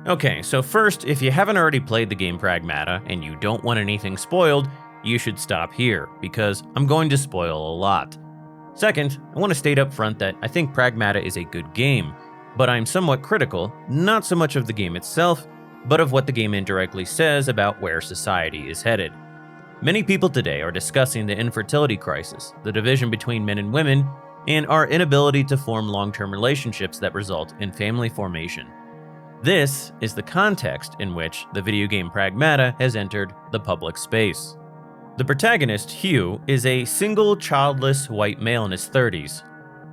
Okay, so first, if you haven't already played the game Pragmata and you don't want anything spoiled, you should stop here, because I'm going to spoil a lot. Second, I want to state up front that I think Pragmata is a good game, but I'm somewhat critical, not so much of the game itself, but of what the game indirectly says about where society is headed. Many people today are discussing the infertility crisis, the division between men and women, and our inability to form long-term relationships that result in family formation. This is the context in which the video game Pragmata has entered the public space. The protagonist, Hugh, is a single, childless white male in his 30s.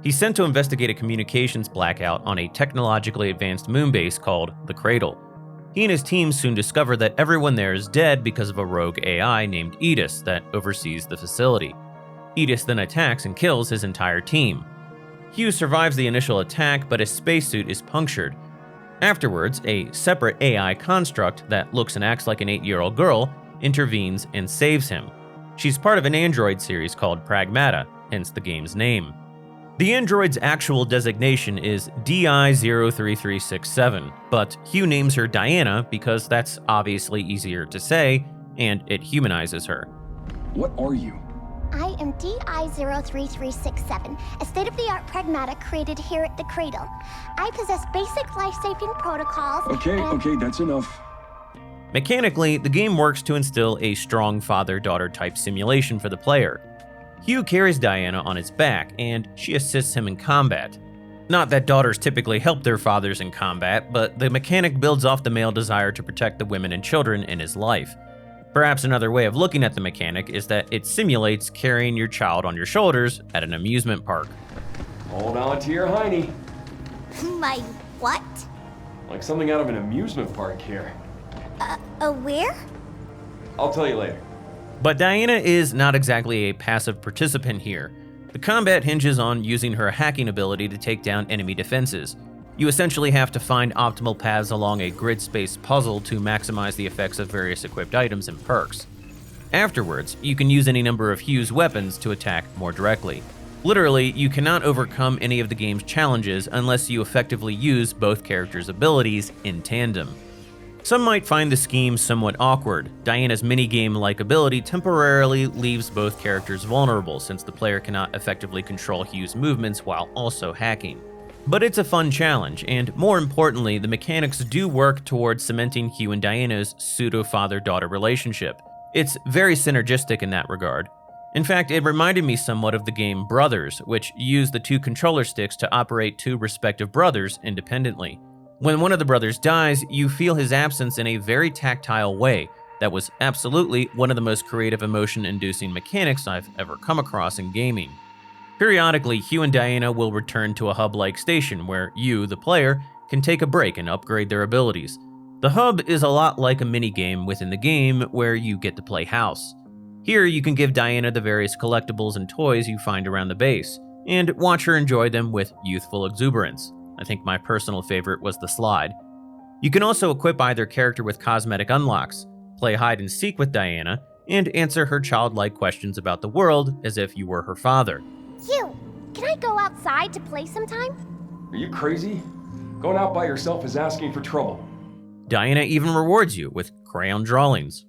He's sent to investigate a communications blackout on a technologically advanced moon base called the Cradle. He and his team soon discover that everyone there is dead because of a rogue AI named Edis that oversees the facility. Edis then attacks and kills his entire team. Hugh survives the initial attack, but his spacesuit is punctured. Afterwards, a separate AI construct that looks and acts like an 8-year-old girl intervenes and saves him. She's part of an android series called Pragmata, hence the game's name. The android's actual designation is DI-03367, but Hugh names her Diana because that's obviously easier to say, and it humanizes her. What are you? I am DI-03367, a state-of-the-art pragmata created here at the Cradle. I possess basic life-saving protocols. Okay, that's enough. Mechanically, the game works to instill a strong father-daughter type simulation for the player. Hugh carries Diana on his back, and she assists him in combat. Not that daughters typically help their fathers in combat, but the mechanic builds off the male desire to protect the women and children in his life. Perhaps another way of looking at the mechanic is that it simulates carrying your child on your shoulders at an amusement park. Hold on to your hiney. My what? Like something out of an amusement park here. Where? I'll tell you later. But Diana is not exactly a passive participant here. The combat hinges on using her hacking ability to take down enemy defenses. You essentially have to find optimal paths along a grid-space puzzle to maximize the effects of various equipped items and perks. Afterwards, you can use any number of Hugh's weapons to attack more directly. Literally, you cannot overcome any of the game's challenges unless you effectively use both characters' abilities in tandem. Some might find the scheme somewhat awkward. Diana's minigame-like ability temporarily leaves both characters vulnerable since the player cannot effectively control Hugh's movements while also hacking. But it's a fun challenge, and more importantly, the mechanics do work towards cementing Hugh and Diana's pseudo-father-daughter relationship. It's very synergistic in that regard. In fact, it reminded me somewhat of the game Brothers, which used the two controller sticks to operate two respective brothers independently. When one of the brothers dies, you feel his absence in a very tactile way. That was absolutely one of the most creative emotion-inducing mechanics I've ever come across in gaming. Periodically, Hugh and Diana will return to a hub-like station where you, the player, can take a break and upgrade their abilities. The hub is a lot like a minigame within the game where you get to play house. Here, you can give Diana the various collectibles and toys you find around the base, and watch her enjoy them with youthful exuberance. I think my personal favorite was the slide. You can also equip either character with cosmetic unlocks, play hide and seek with Diana, and answer her childlike questions about the world as if you were her father. Hugh, can I go outside to play sometime? Are you crazy? Going out by yourself is asking for trouble. Diana even rewards you with crayon drawings.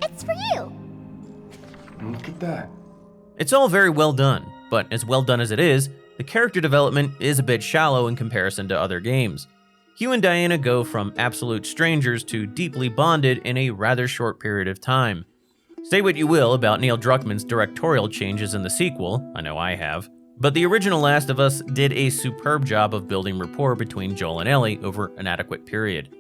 It's for you. Look at that. It's all very well done, but as well done as it is, the character development is a bit shallow in comparison to other games. Hugh and Diana go from absolute strangers to deeply bonded in a rather short period of time. Say what you will about Neil Druckmann's directorial changes in the sequel, I know I have, but the original Last of Us did a superb job of building rapport between Joel and Ellie over an adequate period.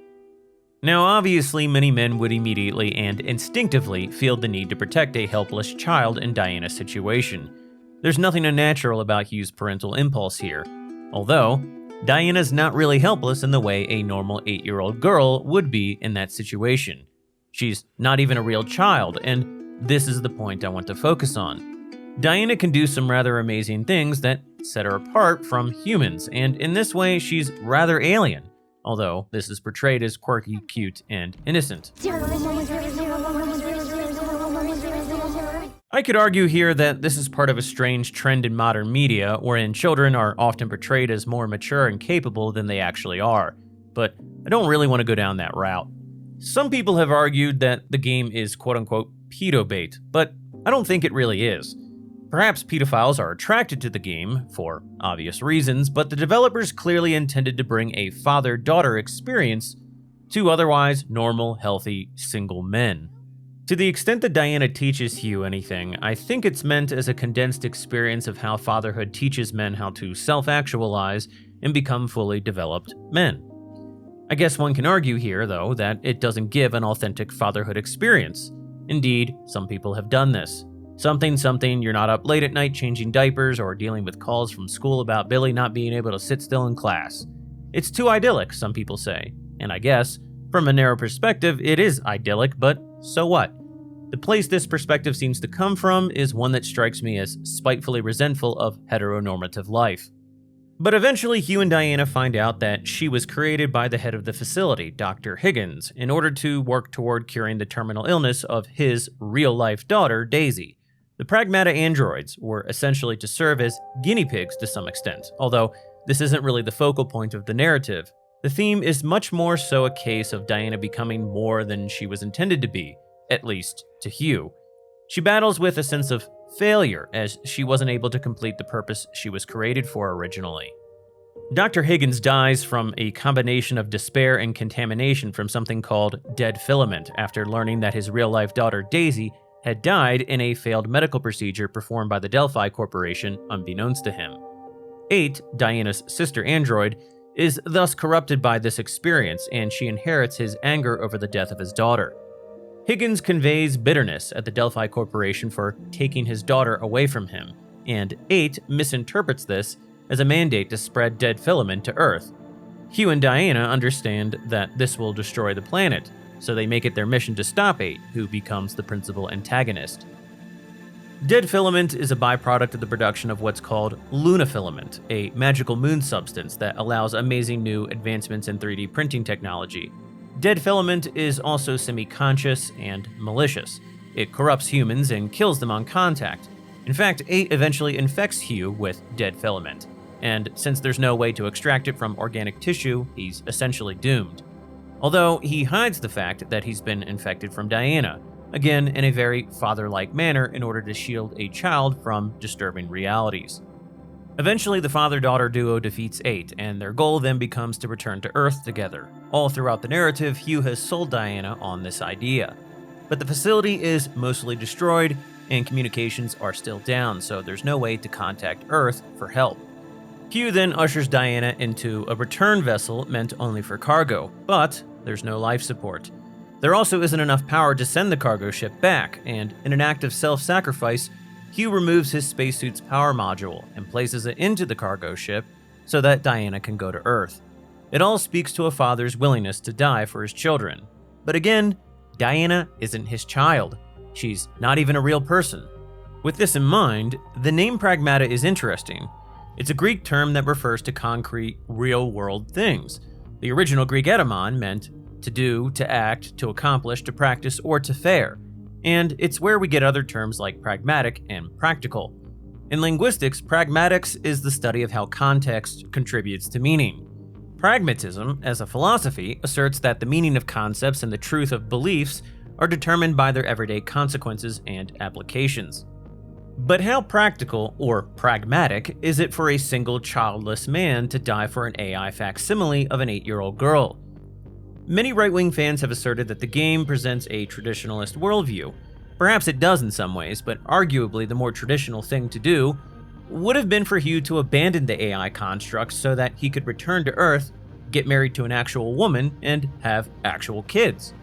Now obviously many men would immediately and instinctively feel the need to protect a helpless child in Diana's situation. There's nothing unnatural about Hugh's parental impulse here, although Diana's not really helpless in the way a normal 8-year-old girl would be in that situation. She's not even a real child, and this is the point I want to focus on. Diana can do some rather amazing things that set her apart from humans, and in this way she's rather alien, although this is portrayed as quirky, cute, and innocent. I could argue here that this is part of a strange trend in modern media wherein children are often portrayed as more mature and capable than they actually are. but I don't really want to go down that route. Some people have argued that the game is quote-unquote pedo bait, but I don't think it really is. Perhaps pedophiles are attracted to the game, for obvious reasons, but the developers clearly intended to bring a father-daughter experience to otherwise normal, healthy, single men. To the extent that Diana teaches Hugh anything, I think it's meant as a condensed experience of how fatherhood teaches men how to self-actualize and become fully developed men. I guess one can argue here, though, that it doesn't give an authentic fatherhood experience. Indeed, some people have done this. Something, you're not up late at night changing diapers or dealing with calls from school about Billy not being able to sit still in class. It's too idyllic, some people say. And I guess, from a narrow perspective, it is idyllic, but so what? The place this perspective seems to come from is one that strikes me as spitefully resentful of heteronormative life. But eventually, Hugh and Diana find out that she was created by the head of the facility, Dr. Higgins, in order to work toward curing the terminal illness of his real-life daughter, Daisy. The Pragmata androids were essentially to serve as guinea pigs to some extent, although this isn't really the focal point of the narrative. The theme is much more so a case of Diana becoming more than she was intended to be, at least to Hugh. She battles with a sense of failure as she wasn't able to complete the purpose she was created for originally. Dr. Higgins dies from a combination of despair and contamination from something called dead filament after learning that his real-life daughter Daisy had died in a failed medical procedure performed by the Delphi Corporation unbeknownst to him. 8, Diana's sister android, is thus corrupted by this experience and she inherits his anger over the death of his daughter. Higgins conveys bitterness at the Delphi Corporation for taking his daughter away from him, and 8 misinterprets this as a mandate to spread dead filament to Earth. Hugh and Diana understand that this will destroy the planet, so they make it their mission to stop 8, who becomes the principal antagonist. Dead filament is a byproduct of the production of what's called lunafilament, a magical moon substance that allows amazing new advancements in 3D printing technology. Dead filament is also semi-conscious and malicious. It corrupts humans and kills them on contact. In fact, 8 eventually infects Hugh with dead filament, and since there's no way to extract it from organic tissue, he's essentially doomed. Although he hides the fact that he's been infected from Diana, again in a very father-like manner in order to shield a child from disturbing realities. Eventually, the father-daughter duo defeats 8, and their goal then becomes to return to Earth together. All throughout the narrative, Hugh has sold Diana on this idea. But the facility is mostly destroyed, and communications are still down, so there's no way to contact Earth for help. Hugh then ushers Diana into a return vessel meant only for cargo, but there's no life support. There also isn't enough power to send the cargo ship back, and in an act of self-sacrifice, Hugh removes his spacesuit's power module and places it into the cargo ship so that Diana can go to Earth. It all speaks to a father's willingness to die for his children. But again, Diana isn't his child. She's not even a real person. With this in mind, the name Pragmata is interesting. It's a Greek term that refers to concrete, real-world things. The original Greek etymon meant to do, to act, to accomplish, to practice, or to fare. And it's where we get other terms like pragmatic and practical. In linguistics, pragmatics is the study of how context contributes to meaning. Pragmatism, as a philosophy, asserts that the meaning of concepts and the truth of beliefs are determined by their everyday consequences and applications. But how practical, or pragmatic, is it for a single childless man to die for an AI facsimile of an 8-year-old girl? Many right-wing fans have asserted that the game presents a traditionalist worldview. Perhaps it does in some ways, but arguably the more traditional thing to do would have been for Hugh to abandon the AI constructs so that he could return to Earth, get married to an actual woman, and have actual kids.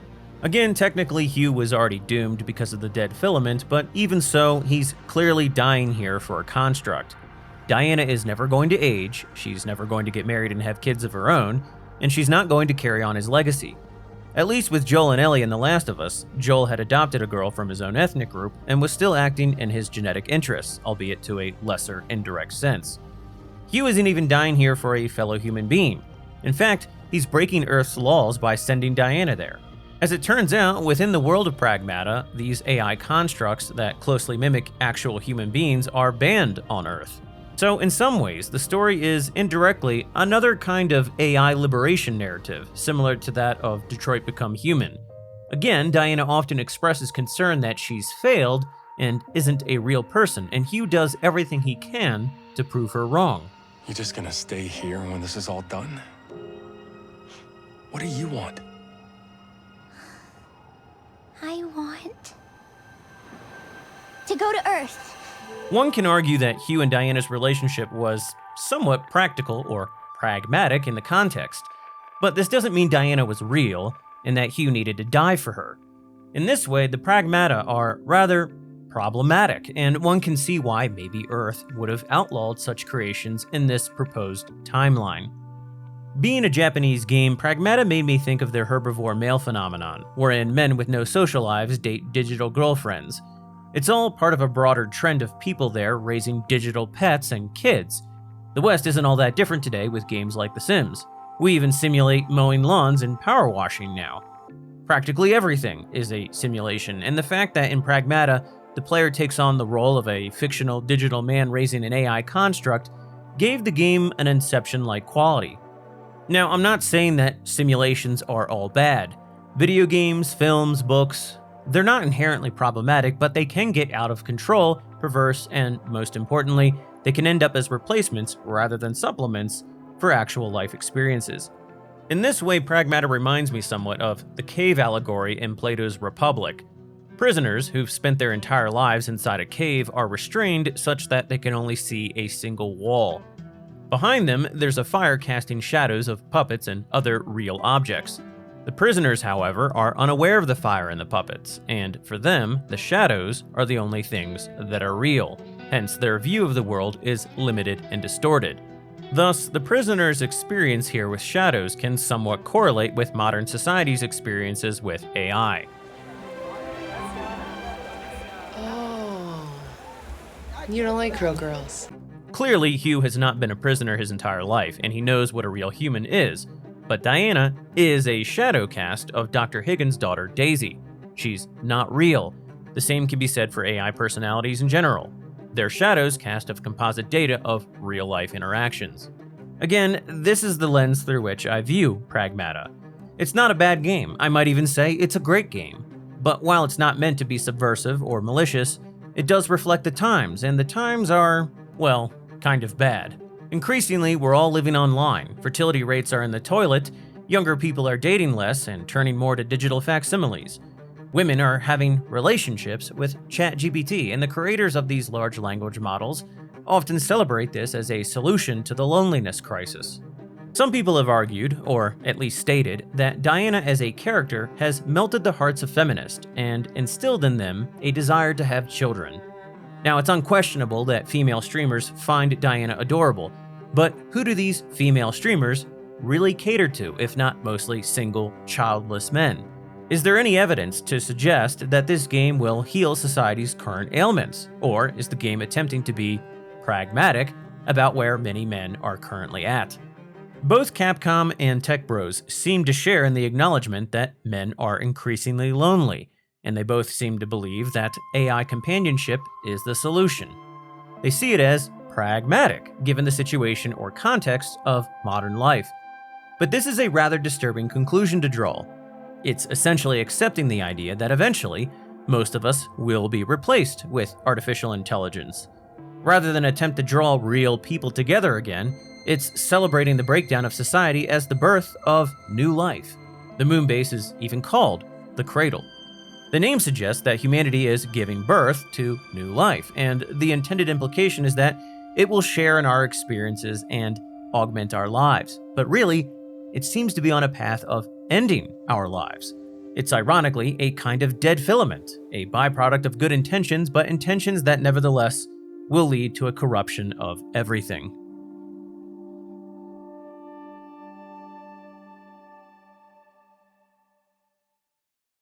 Again, technically Hugh was already doomed because of the dead filament, but even so, he's clearly dying here for a construct. Diana is never going to age, she's never going to get married and have kids of her own, and she's not going to carry on his legacy. At least with Joel and Ellie in The Last of Us, Joel had adopted a girl from his own ethnic group and was still acting in his genetic interests, albeit to a lesser, indirect sense. Hugh isn't even dying here for a fellow human being. In fact, he's breaking Earth's laws by sending Diana there. As it turns out, within the world of Pragmata, these AI constructs that closely mimic actual human beings are banned on Earth. So in some ways, the story is indirectly another kind of AI liberation narrative, similar to that of Detroit Become Human. Again, Diana often expresses concern that she's failed and isn't a real person, and Hugh does everything he can to prove her wrong. You just gonna stay here when this is all done? What do you want? I want to go to Earth. One can argue that Hugh and Diana's relationship was somewhat practical or pragmatic in the context, but this doesn't mean Diana was real and that Hugh needed to die for her. In this way, the Pragmata are rather problematic, and one can see why maybe Earth would have outlawed such creations in this proposed timeline. Being a Japanese game, Pragmata made me think of their herbivore male phenomenon, wherein men with no social lives date digital girlfriends. It's all part of a broader trend of people there raising digital pets and kids. The West isn't all that different today with games like The Sims. We even simulate mowing lawns and power washing now. Practically everything is a simulation, and the fact that in Pragmata, the player takes on the role of a fictional digital man raising an AI construct gave the game an Inception-like quality. Now, I'm not saying that simulations are all bad. Video games, films, books, they're not inherently problematic, but they can get out of control, perverse, and most importantly, they can end up as replacements rather than supplements for actual life experiences. In this way, Pragmata reminds me somewhat of the cave allegory in Plato's Republic. Prisoners who've spent their entire lives inside a cave are restrained such that they can only see a single wall. Behind them, there's a fire casting shadows of puppets and other real objects. The prisoners, however, are unaware of the fire and the puppets, and for them, the shadows are the only things that are real. Hence, their view of the world is limited and distorted. Thus, the prisoners' experience here with shadows can somewhat correlate with modern society's experiences with AI. Oh, you don't like real girls. Clearly, Hugh has not been a prisoner his entire life, and he knows what a real human is. But Diana is a shadow cast of Dr. Higgins' daughter, Daisy. She's not real. The same can be said for AI personalities in general. They're shadows cast of composite data of real-life interactions. Again, this is the lens through which I view Pragmata. It's not a bad game. I might even say it's a great game. But while it's not meant to be subversive or malicious, it does reflect the times, and the times are, well, kind of bad. Increasingly, we're all living online, fertility rates are in the toilet, younger people are dating less and turning more to digital facsimiles. Women are having relationships with ChatGPT, and the creators of these large language models often celebrate this as a solution to the loneliness crisis. Some people have argued, or at least stated, that Diana as a character has melted the hearts of feminists and instilled in them a desire to have children. Now, it's unquestionable that female streamers find Diana adorable, but who do these female streamers really cater to, if not mostly single, childless men? Is there any evidence to suggest that this game will heal society's current ailments, or is the game attempting to be pragmatic about where many men are currently at? Both Capcom and Tech Bros seem to share in the acknowledgement that men are increasingly lonely, and they both seem to believe that AI companionship is the solution. They see it as pragmatic, given the situation or context of modern life. But this is a rather disturbing conclusion to draw. It's essentially accepting the idea that eventually, most of us will be replaced with artificial intelligence. Rather than attempt to draw real people together again, it's celebrating the breakdown of society as the birth of new life. The moon base is even called the Cradle. The name suggests that humanity is giving birth to new life, and the intended implication is that it will share in our experiences and augment our lives. But really, it seems to be on a path of ending our lives. It's ironically a kind of dead filament, a byproduct of good intentions, but intentions that nevertheless will lead to a corruption of everything.